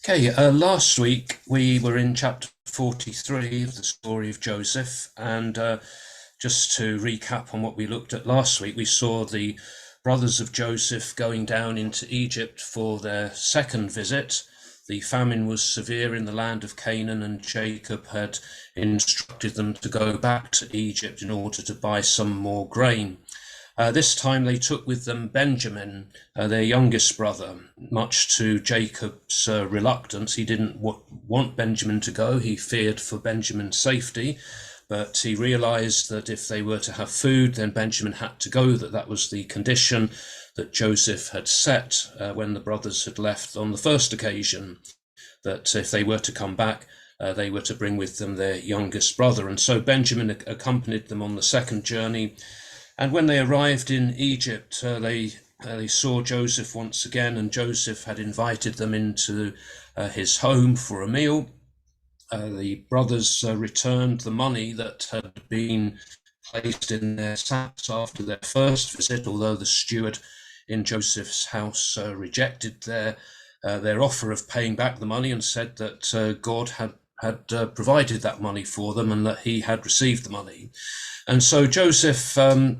Okay, last week we were in chapter 43 of the story of Joseph, and just to recap on what we looked at last week, we saw the brothers of Joseph going down into Egypt for their second visit. The famine was severe in the land of Canaan, and Jacob had instructed them to go back to Egypt in order to buy some more grain. This time they took with them Benjamin, their youngest brother, much to Jacob's reluctance. He didn't want Benjamin to go. He feared for Benjamin's safety, but he realized that if they were to have food, then Benjamin had to go, that was the condition that Joseph had set when the brothers had left on the first occasion, that if they were to come back, they were to bring with them their youngest brother. And so Benjamin accompanied them on the second journey. And when they arrived in Egypt, they saw Joseph once again, and Joseph had invited them into his home for a meal. The brothers returned the money that had been placed in their sacks after their first visit, although the steward in Joseph's house rejected their offer of paying back the money and said that God had provided that money for them and that he had received the money. And so Joseph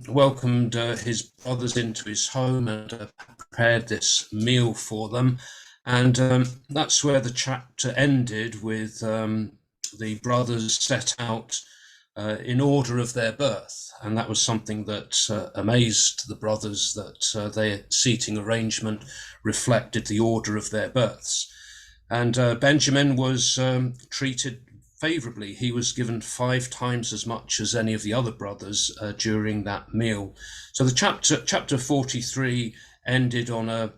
welcomed his brothers into his home and prepared this meal for them. And that's where the chapter ended, with the brothers set out in order of their birth. And that was something that amazed the brothers, that their seating arrangement reflected the order of their births. And Benjamin was treated favorably. He was given 5 times as much as any of the other brothers during that meal. So the chapter 43 ended on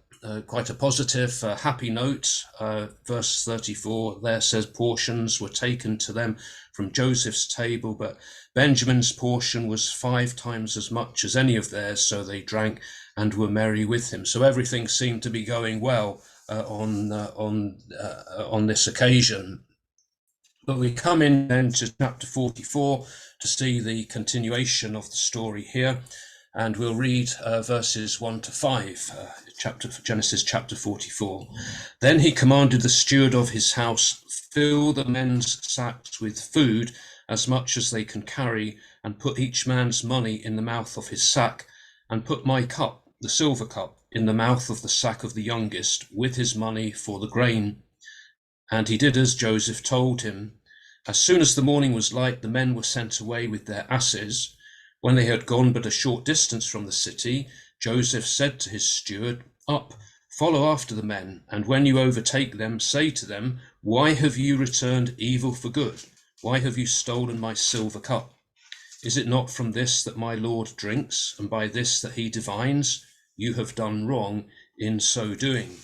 quite a positive, happy note. Verse 34 there says, portions were taken to them from Joseph's table, but Benjamin's portion was 5 times as much as any of theirs, so they drank and were merry with him. So everything seemed to be going well on this occasion. But we come in then to chapter 44 to see the continuation of the story here, and we'll read verses 1 to 5, Genesis chapter 44. Then he commanded the steward of his house, fill the men's sacks with food as much as they can carry, and put each man's money in the mouth of his sack, and put my cup, the silver cup, in the mouth of the sack of the youngest, with his money for the grain. And he did as Joseph told him. As soon as the morning was light, the men were sent away with their asses. When they had gone but a short distance from the city, Joseph said to his steward, up, follow after the men, and when you overtake them, say to them, why have you returned evil for good? Why have you stolen my silver cup? Is it not from this that my Lord drinks, and by this that he divines? You have done wrong in so doing.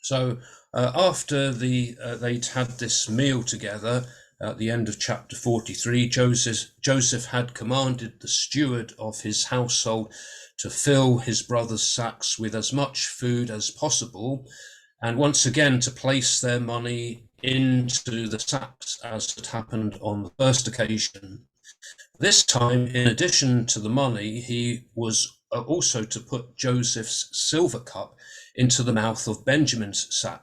So after they'd had this meal together, at the end of chapter 43, Joseph had commanded the steward of his household to fill his brothers' sacks with as much food as possible, and once again to place their money into the sacks as had happened on the first occasion. This time, in addition to the money, he was also to put Joseph's silver cup into the mouth of Benjamin's sack.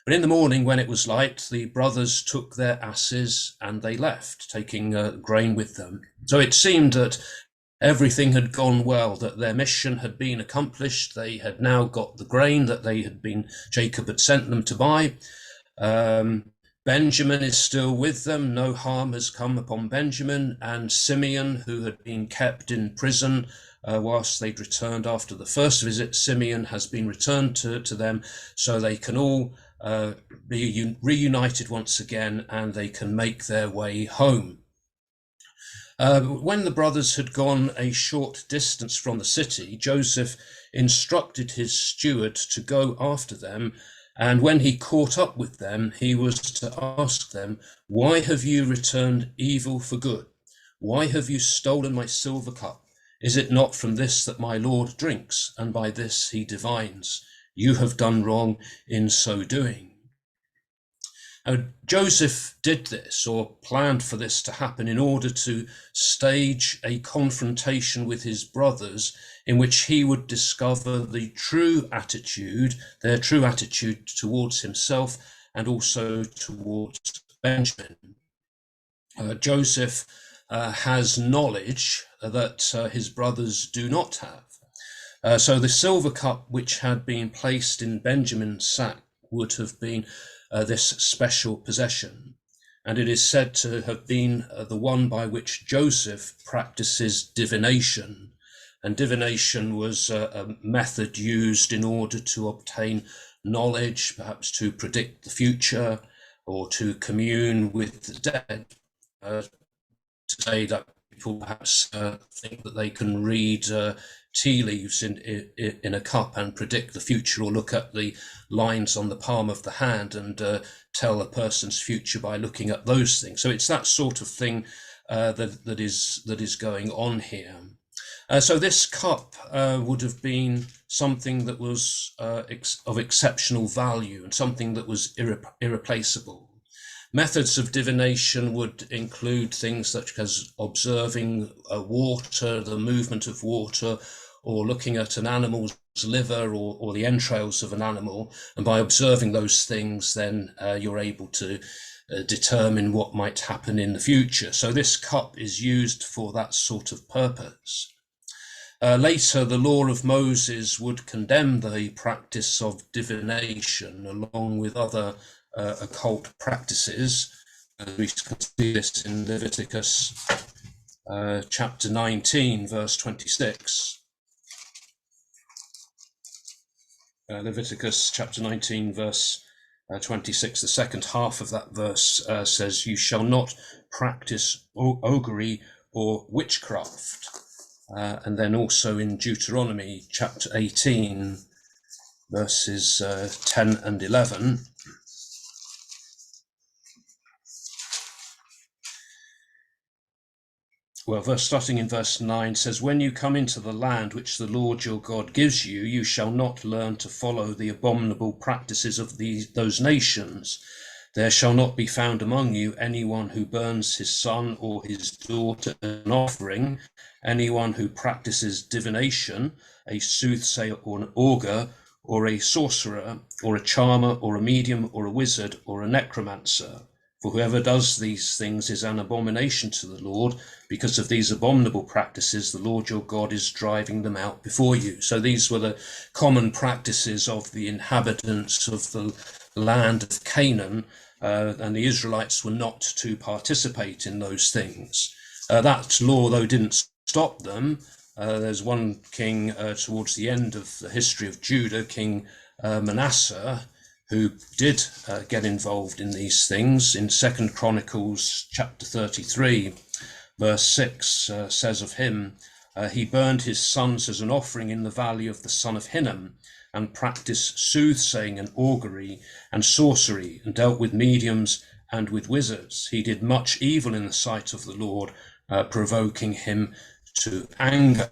But in the morning, when it was light, the brothers took their asses and they left, taking grain with them. So it seemed that everything had gone well, that their mission had been accomplished. They had now got the grain that Jacob had sent them to buy. Benjamin is still with them. No harm has come upon Benjamin, and Simeon, who had been kept in prison whilst they'd returned after the first visit, Simeon has been returned to them, so they can all be reunited once again, and they can make their way home. When the brothers had gone a short distance from the city, Joseph instructed his steward to go after them, and when he caught up with them, he was to ask them, why have you returned evil for good? Why have you stolen my silver cup? Is it not from this that my Lord drinks, and by this he divines? You have done wrong in so doing. Joseph did this, or planned for this to happen, in order to stage a confrontation with his brothers in which he would discover the true attitude, their true attitude towards himself and also towards Benjamin. Joseph has knowledge that his brothers do not have. So the silver cup which had been placed in Benjamin's sack would have been this special possession. And it is said to have been the one by which Joseph practices divination. And divination was a method used in order to obtain knowledge, perhaps to predict the future or to commune with the dead. Today, that people perhaps think that they can read tea leaves in a cup and predict the future, or look at the lines on the palm of the hand and tell a person's future by looking at those things. So it's that sort of thing that is going on here. So this cup would have been something that was of exceptional value and something that was irreplaceable. Methods of divination would include things such as observing water, the movement of water, or looking at an animal's liver or the entrails of an animal. And by observing those things, then you're able to determine what might happen in the future. So this cup is used for that sort of purpose. Later, the law of Moses would condemn the practice of divination along with other occult practices. We can see this in Leviticus chapter 19, verse 26. Leviticus chapter 19, verse 26, the second half of that verse says, "You shall not practice augury or witchcraft." And then also in Deuteronomy chapter 18, verses 10 and 11. Well, starting in verse 9 says, "When you come into the land which the Lord your God gives you, you shall not learn to follow the abominable practices of those nations. There shall not be found among you anyone who burns his son or his daughter an offering, anyone who practices divination, a soothsayer or an augur, or a sorcerer, or a charmer, or a medium, or a wizard, or a necromancer. For whoever does these things is an abomination to the Lord. Because of these abominable practices, the Lord your God is driving them out before you." So these were the common practices of the inhabitants of the land of Canaan, and the Israelites were not to participate in those things. That law, though, didn't stop them. There's one king towards the end of the history of Judah, King Manasseh, who did get involved in these things. In 2 Chronicles chapter 33, verse 6 says of him, "He burned his sons as an offering in the valley of the son of Hinnom, and practiced soothsaying and augury and sorcery, and dealt with mediums and with wizards. He did much evil in the sight of the Lord, provoking him to anger."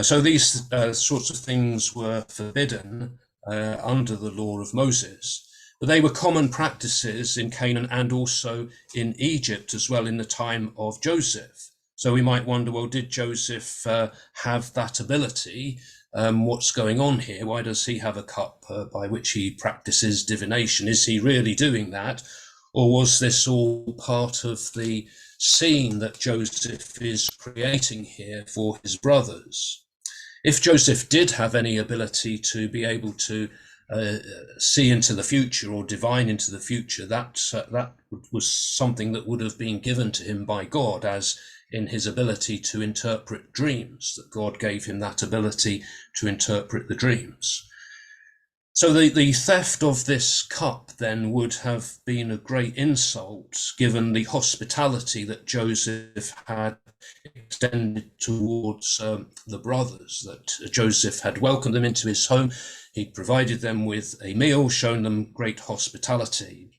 So these sorts of things were forbidden under the law of Moses. But they were common practices in Canaan and also in Egypt as well in the time of Joseph. So we might wonder, well, did Joseph have that ability? What's going on here? Why does he have a cup by which he practices divination? Is he really doing that? Or was this all part of the scene that Joseph is creating here for his brothers? If Joseph did have any ability to be able to see into the future or divine into the future, that was something that would have been given to him by God, as in his ability to interpret dreams, that God gave him that ability to interpret the dreams. So the theft of this cup then would have been a great insult, given the hospitality that Joseph had extended towards the brothers, that Joseph had welcomed them into his home. He'd provided them with a meal, shown them great hospitality.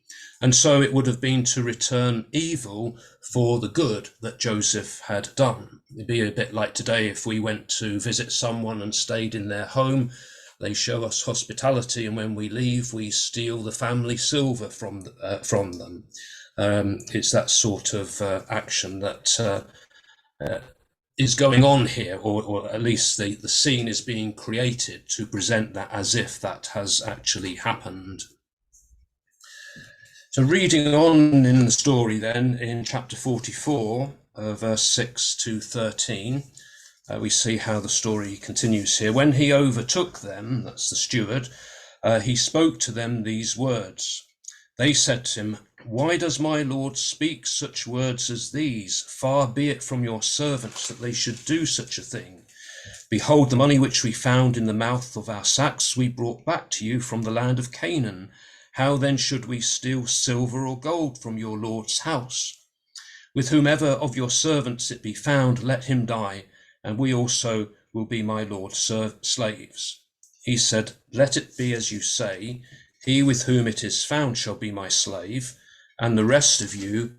And so it would have been to return evil for the good that Joseph had done. It'd be a bit like today if we went to visit someone and stayed in their home. They show us hospitality, and when we leave, we steal the family silver from them. It's that sort of action that is going on here, or at least the scene is being created to present that as if that has actually happened. So reading on in the story then, in chapter 44, verse 6 to 13, we see how the story continues here. When he overtook them, that's the steward, he spoke to them these words. They said to him, "Why does my lord speak such words as these? Far be it from your servants that they should do such a thing. Behold, the money which we found in the mouth of our sacks we brought back to you from the land of Canaan. How then should we steal silver or gold from your lord's house? With whomever of your servants it be found, let him die, and we also will be my lord's slaves." He said, "Let it be as you say. He with whom it is found shall be my slave, and the rest of you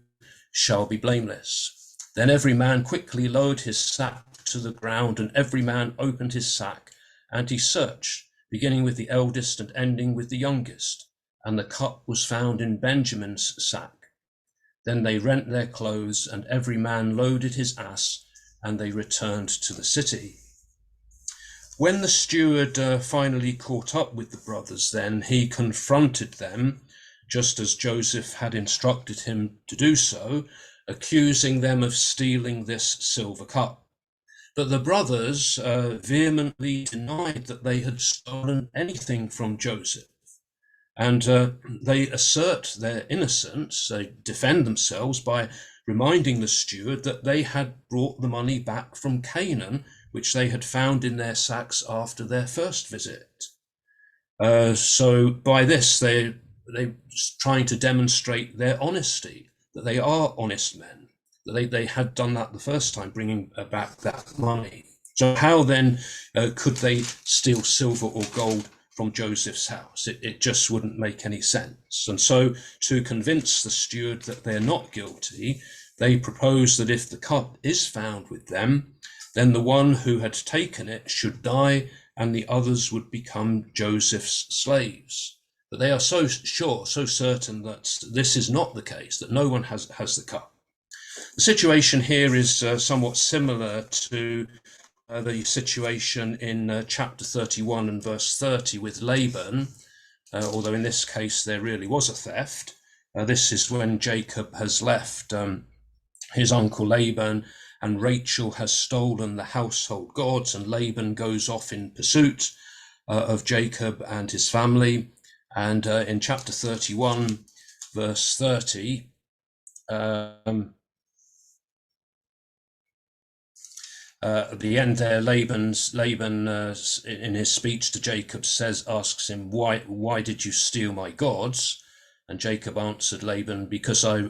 shall be blameless." Then every man quickly lowered his sack to the ground, and every man opened his sack, and he searched, beginning with the eldest and ending with the youngest. And the cup was found in Benjamin's sack. Then they rent their clothes, and every man loaded his ass, and they returned to the city. When the steward finally caught up with the brothers, then he confronted them, just as Joseph had instructed him to do so, accusing them of stealing this silver cup. But the brothers vehemently denied that they had stolen anything from Joseph. And they assert their innocence, they defend themselves by reminding the steward that they had brought the money back from Canaan, which they had found in their sacks after their first visit. So by this, they're trying to demonstrate their honesty, that they are honest men, that they had done that the first time, bringing back that money. So how then could they steal silver or gold from Joseph's house? It just wouldn't make any sense. And so to convince the steward that they're not guilty, they propose that if the cup is found with them, then the one who had taken it should die, and the others would become Joseph's slaves. But they are so sure, so certain that this is not the case, that no one has the cup. The situation here is somewhat similar to the situation in chapter 31 and verse 30 with Laban, although in this case there really was a theft. This is when Jacob has left his uncle Laban, and Rachel has stolen the household gods, and Laban goes off in pursuit of Jacob and his family. And in chapter 31, verse 30, at the end there, Laban in his speech to Jacob asks him, why did you steal my gods? And Jacob answered Laban, because I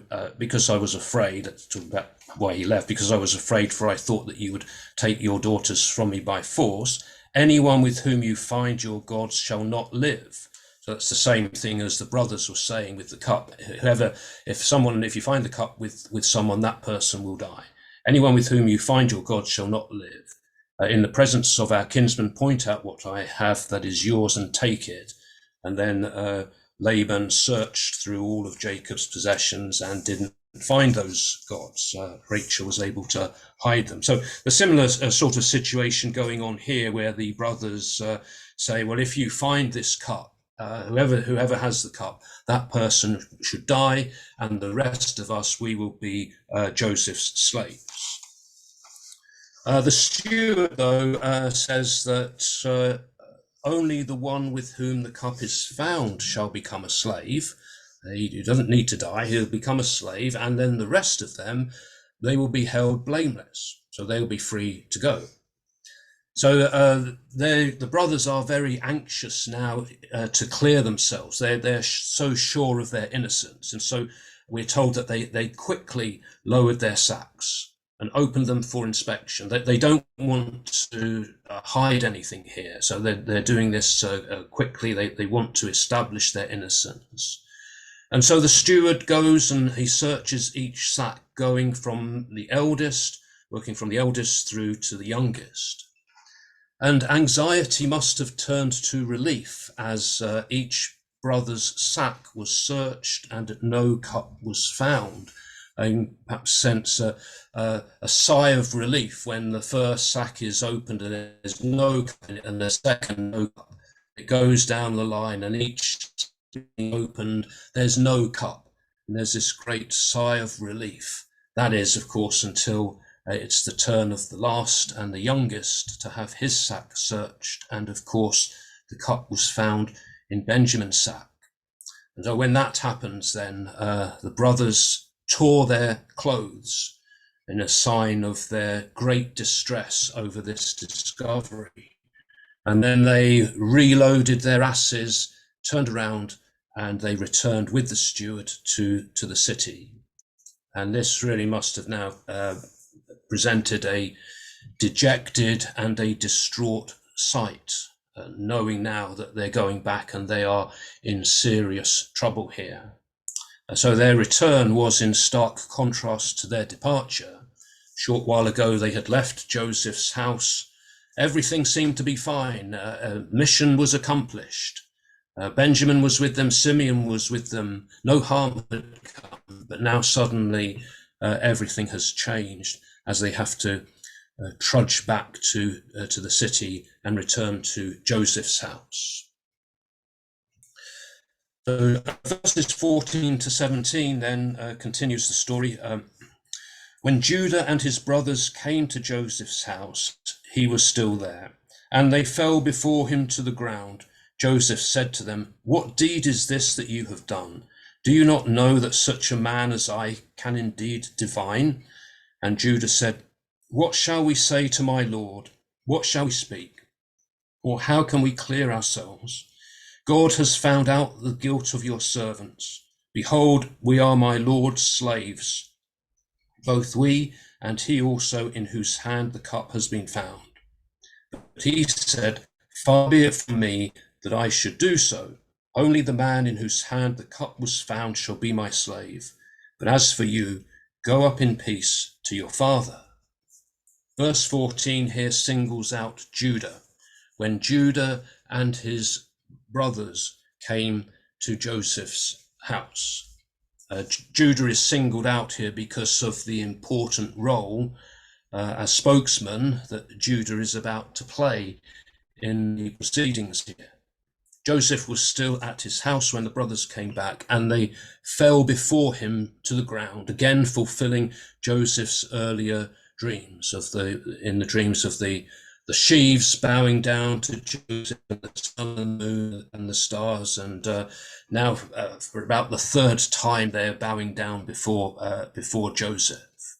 was afraid. Let's talk about why he left. Because I was afraid, for I thought that you would take your daughters from me by force. Anyone with whom you find your gods shall not live. So that's the same thing as the brothers were saying with the cup. If you find the cup with someone, that person will die. Anyone with whom you find your gods shall not live. In the presence of our kinsmen, point out what I have that is yours and take it. And then Laban searched through all of Jacob's possessions and didn't find those gods. Rachel was able to hide them. So a similar sort of situation going on here, where the brothers say, well, if you find this cup, whoever has the cup, that person should die, and the rest of us, we will be Joseph's slaves. The steward, though, says that only the one with whom the cup is found shall become a slave. He doesn't need to die, he'll become a slave, and then the rest of them, they will be held blameless, so they'll be free to go. So the brothers are very anxious now to clear themselves. They're so sure of their innocence, and so we're told that they quickly lowered their sacks and opened them for inspection. They don't want to hide anything here, so they're doing this quickly. They want to establish their innocence. And so the steward goes and he searches each sack, working from the eldest through to the youngest. And anxiety must have turned to relief as each brother's sack was searched and no cup was found. And perhaps sense a sigh of relief when the first sack is opened and there's no cup in it, and the second no cup. It goes down the line, and each being opened, there's no cup, and there's this great sigh of relief. That is, of course, until it's the turn of the last and the youngest to have his sack searched, and of course the cup was found in Benjamin's sack. And so when that happens, then the brothers tore their clothes in a sign of their great distress over this discovery. And then they reloaded their asses, turned around, and they returned with the steward to the city. And this really must have now presented a dejected and a distraught sight, knowing now that they're going back and they are in serious trouble here. So their return was in stark contrast to their departure. A short while ago, they had left Joseph's house. Everything seemed to be fine. Mission was accomplished. Benjamin was with them. Simeon was with them. No harm had come. But now suddenly everything has changed as they have to trudge back to the city and return to Joseph's house. So verses 14 to 17 then continues the story. When Judah and his brothers came to Joseph's house, he was still there, and they fell before him to the ground. Joseph said to them, "What deed is this that you have done? Do you not know that such a man as I can indeed divine?" And Judah said, "What shall we say to my Lord? What shall we speak? Or how can we clear ourselves? God has found out the guilt of your servants. Behold, we are my Lord's slaves, both we and he also in whose hand the cup has been found." But he said, "Far be it from me that I should do so. Only the man in whose hand the cup was found shall be my slave. But as for you, go up in peace to your father." Verse 14 here singles out Judah. When Judah and his brothers came to Joseph's house. Judah is singled out here because of the important role as spokesman that Judah is about to play in the proceedings here. Joseph was still at his house when the brothers came back, and they fell before him to the ground, again fulfilling Joseph's earlier dreams in the dreams of the sheaves bowing down to Joseph, and the sun and the moon and the stars, and now for about the third time they are bowing down before Joseph.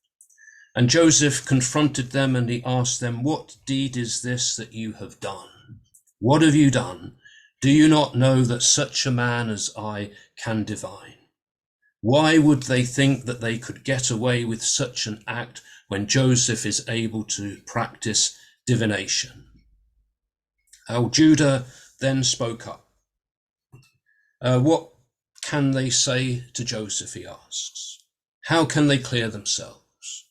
And Joseph confronted them, and he asked them, "What deed is this that you have done? What have you done? Do you not know that such a man as I can divine? Why would they think that they could get away with such an act when Joseph is able to practice divination?" Judah then spoke up. What can they say to Joseph, he asks. How can they clear themselves?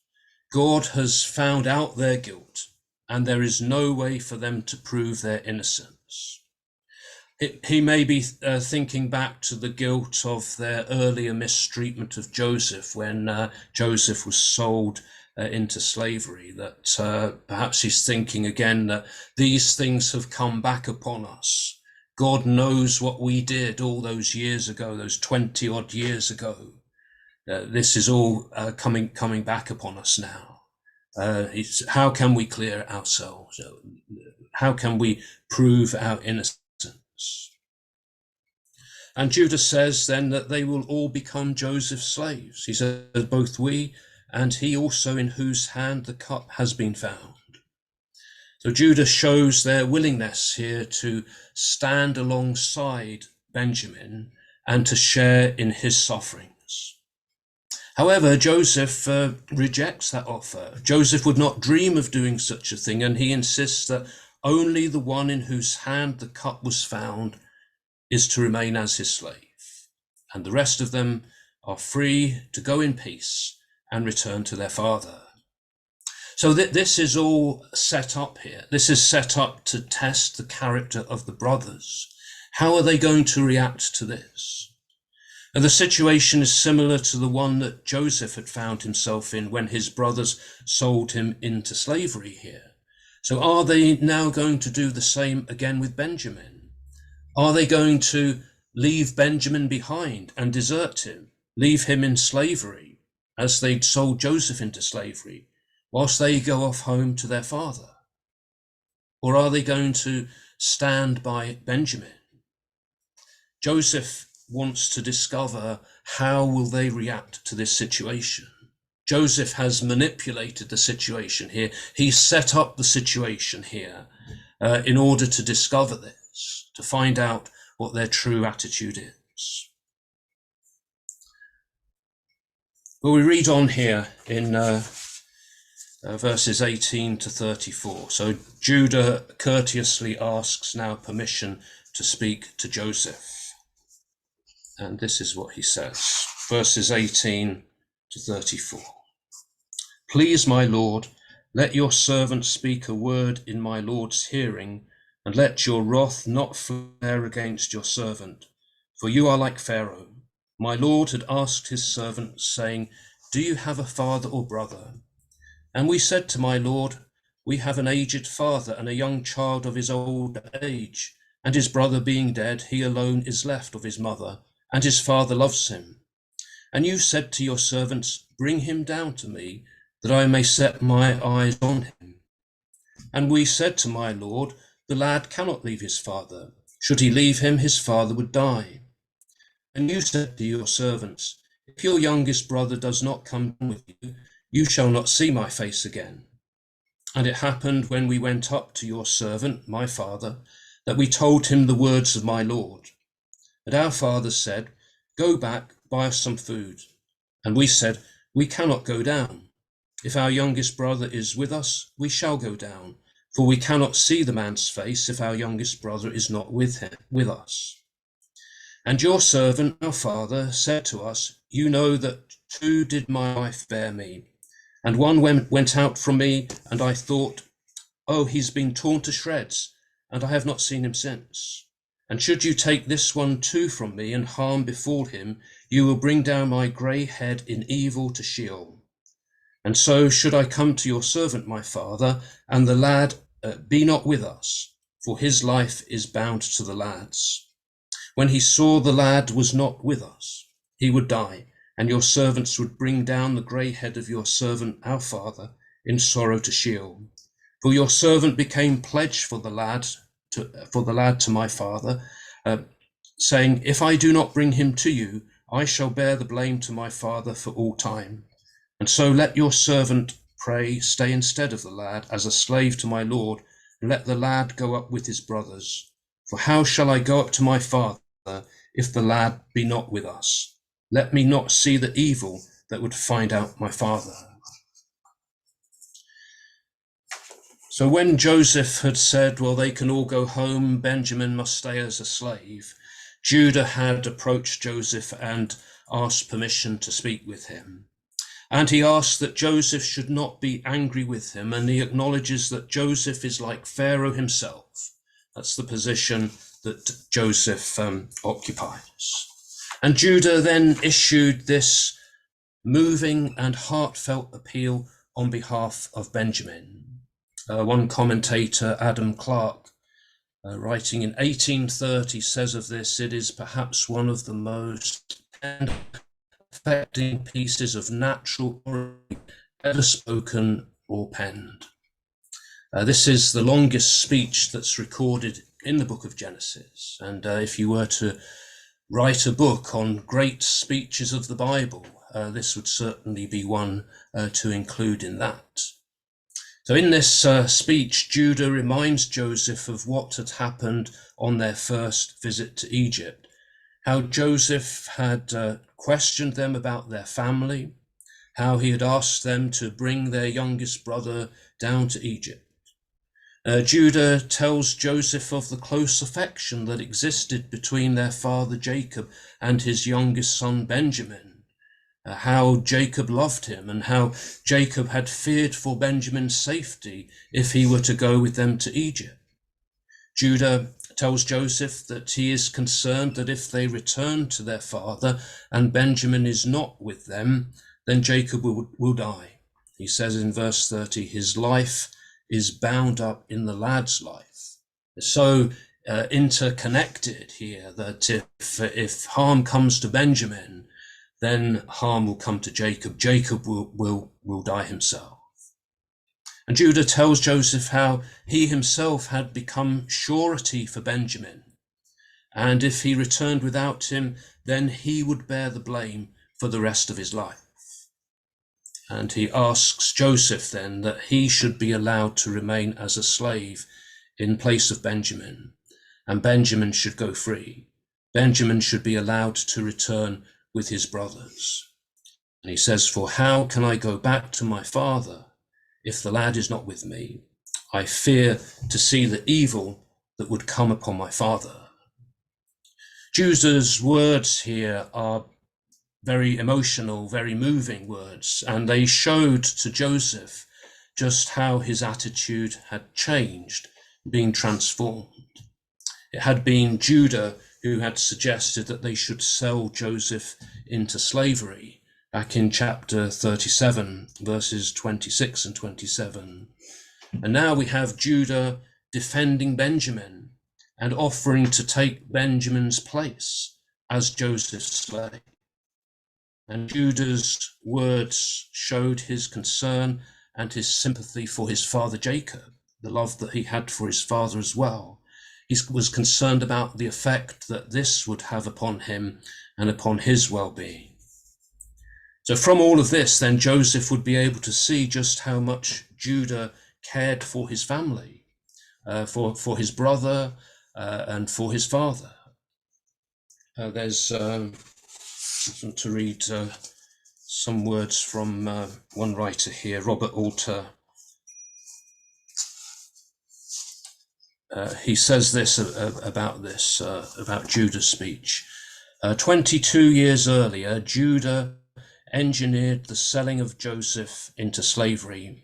God has found out their guilt, and there is no way for them to prove their innocence. He may be thinking back to the guilt of their earlier mistreatment of Joseph when Joseph was sold into slavery, that perhaps he's thinking again that these things have come back upon us. God knows what we did all those years ago, those 20 odd years ago. This is all coming back upon us now. How can we clear ourselves? How can we prove our innocence? And Judah says then that they will all become Joseph's slaves. He says, both we and he also in whose hand the cup has been found. So Judah shows their willingness here to stand alongside Benjamin and to share in his sufferings. However, Joseph rejects that offer. Joseph would not dream of doing such a thing, and he insists that only the one in whose hand the cup was found is to remain as his slave, and the rest of them are free to go in peace and return to their father. So this is all set up here. This is set up to test the character of the brothers. How are they going to react to this? And the situation is similar to the one that Joseph had found himself in when his brothers sold him into slavery here. So are they now going to do the same again with Benjamin? Are they going to leave Benjamin behind and desert him, leave him in slavery as they'd sold Joseph into slavery, whilst they go off home to their father? Or are they going to stand by Benjamin? Joseph wants to discover how will they react to this situation. Joseph has manipulated the situation here. He's set up the situation here in order to discover this, to find out what their true attitude is. Well, we read on here in verses 18 to 34. So Judah courteously asks now permission to speak to Joseph. And this is what he says, verses 18 to 34. Please, my Lord, let your servant speak a word in my Lord's hearing, and let your wrath not flare against your servant, for you are like Pharaoh. My Lord had asked his servant, saying, do you have a father or brother? And we said to my Lord, we have an aged father and a young child of his old age, and his brother being dead, he alone is left of his mother, and his father loves him. And you said to your servants, bring him down to me, that I may set my eyes on him. And we said to my Lord, the lad cannot leave his father. Should he leave him, his father would die. And you said to your servants, if your youngest brother does not come with you, you shall not see my face again. And it happened when we went up to your servant, my father, that we told him the words of my Lord. And our father said, go back, buy us some food. And we said, we cannot go down. If our youngest brother is with us, we shall go down, for we cannot see the man's face if our youngest brother is not with us. And your servant, our father, said to us, you know that two did my wife bear me, and one went out from me, and I thought, oh, he's been torn to shreds, and I have not seen him since. And should you take this one too from me, and harm befall him, you will bring down my grey head in evil to Sheol. And so should I come to your servant, my father, and the lad be not with us, for his life is bound to the lad's. When he saw the lad was not with us, he would die, and your servants would bring down the grey head of your servant, our father, in sorrow to Sheol. For your servant became pledge for the lad to my father, saying, if I do not bring him to you, I shall bear the blame to my father for all time. And so let your servant, pray, stay instead of the lad as a slave to my Lord, and let the lad go up with his brothers. For how shall I go up to my father if the lad be not with us? Let me not see the evil that would find out my father. So when Joseph had said, well, they can all go home, Benjamin must stay as a slave, Judah had approached Joseph and asked permission to speak with him. And he asked that Joseph should not be angry with him, and he acknowledges that Joseph is like Pharaoh himself. That's the position that Joseph occupies. And Judah then issued this moving and heartfelt appeal on behalf of Benjamin. One commentator, Adam Clarke, writing in 1830, says of this, it is perhaps one of the most affecting pieces of natural oratory ever spoken or penned. This is the longest speech that's recorded in the book of Genesis. And if you were to write a book on great speeches of the Bible, this would certainly be one to include in that. So in this speech, Judah reminds Joseph of what had happened on their first visit to Egypt, how Joseph had questioned them about their family, how he had asked them to bring their youngest brother down to Egypt. Judah tells Joseph of the close affection that existed between their father Jacob and his youngest son Benjamin, how Jacob loved him and how Jacob had feared for Benjamin's safety if he were to go with them to Egypt. Judah tells Joseph that he is concerned that if they return to their father and Benjamin is not with them, then Jacob will die. He says in verse 30, his life is bound up in the lad's life. So interconnected here that if harm comes to Benjamin, then harm will come to Jacob. Jacob will die himself. And Judah tells Joseph how he himself had become surety for Benjamin. And if he returned without him, then he would bear the blame for the rest of his life. And he asks Joseph then that he should be allowed to remain as a slave in place of Benjamin. And Benjamin should go free. Benjamin should be allowed to return with his brothers. And he says, for how can I go back to my father if the lad is not with me? I fear to see the evil that would come upon my father. Judah's words here are very emotional, very moving words, and they showed to Joseph just how his attitude had changed, been transformed. It had been Judah who had suggested that they should sell Joseph into slavery back in chapter 37, verses 26 and 27. And now we have Judah defending Benjamin and offering to take Benjamin's place as Joseph's slave. And Judah's words showed his concern and his sympathy for his father Jacob, the love that he had for his father as well. He was concerned about the effect that this would have upon him and upon his well-being. So from all of this, then Joseph would be able to see just how much Judah cared for his family, for his brother and for his father. There's to read some words from one writer here, Robert Alter. He says this about Judah's speech. 22 years earlier, Judah engineered the selling of Joseph into slavery.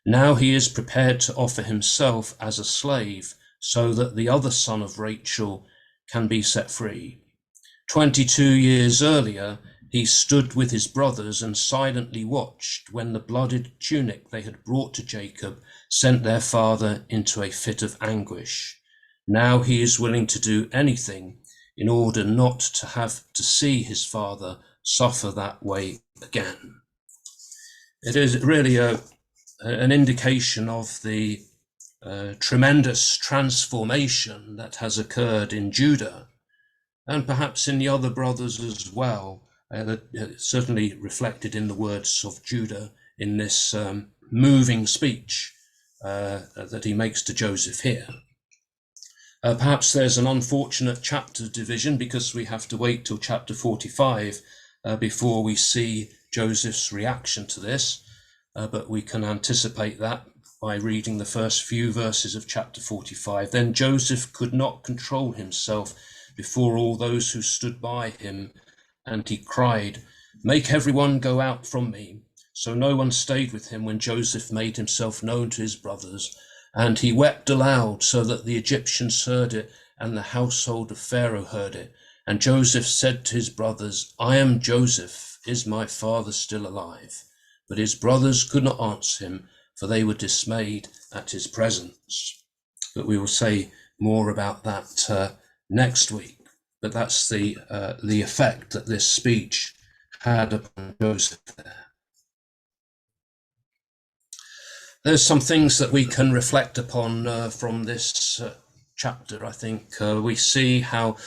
Now he is prepared to offer himself as a slave so that the other son of Rachel can be set free. 22 years earlier, he stood with his brothers and silently watched when the blooded tunic they had brought to Jacob sent their father into a fit of anguish. Now he is willing to do anything in order not to have to see his father suffer that way again. It is really an indication of the tremendous transformation that has occurred in Judah, and perhaps in the other brothers as well, certainly reflected in the words of Judah in this moving speech that he makes to Joseph here. Perhaps there's an unfortunate chapter division because we have to wait till chapter 45 before we see Joseph's reaction to this, but we can anticipate that by reading the first few verses of chapter 45. Then Joseph could not control himself before all those who stood by him, and he cried, "Make everyone go out from me." So no one stayed with him when Joseph made himself known to his brothers, and he wept aloud so that the Egyptians heard it, and the household of Pharaoh heard it. And Joseph said to his brothers, "I am Joseph. Is my father still alive?" But his brothers could not answer him, for they were dismayed at his presence. But we will say more about that next week. But that's the effect that this speech had upon Joseph there. There's some things that we can reflect upon from this chapter, I think. We see how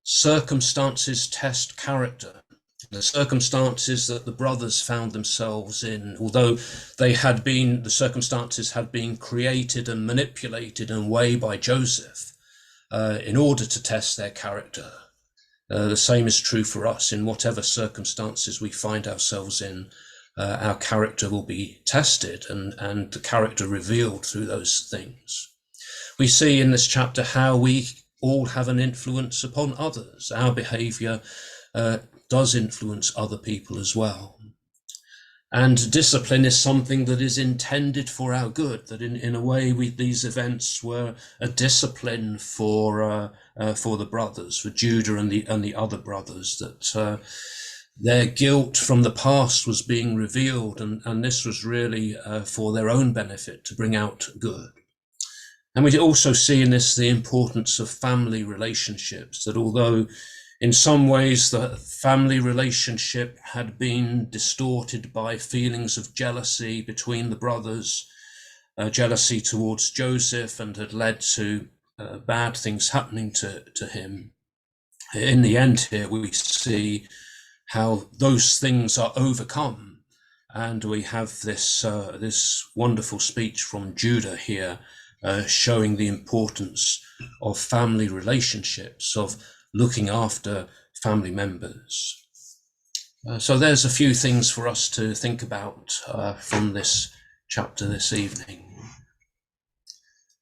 circumstances test character. The circumstances that the brothers found themselves in, although the circumstances had been created and manipulated in a way by Joseph in order to test their character. The same is true for us. In whatever circumstances we find ourselves in, our character will be tested and the character revealed through those things. We see in this chapter how we all have an influence upon others. Our behavior does influence other people as well. And discipline is something that is intended for our good, that in a way these events were a discipline for the brothers, for Judah and the other brothers, that their guilt from the past was being revealed, and this was really for their own benefit, to bring out good. And we also see in this the importance of family relationships, that although in some ways the family relationship had been distorted by feelings of jealousy between the brothers, jealousy towards Joseph, and had led to bad things happening to him. In the end here, we see how those things are overcome. And we have this wonderful speech from Judah here, showing the importance of family relationships, of looking after family members. So there's a few things for us to think about from this chapter this evening.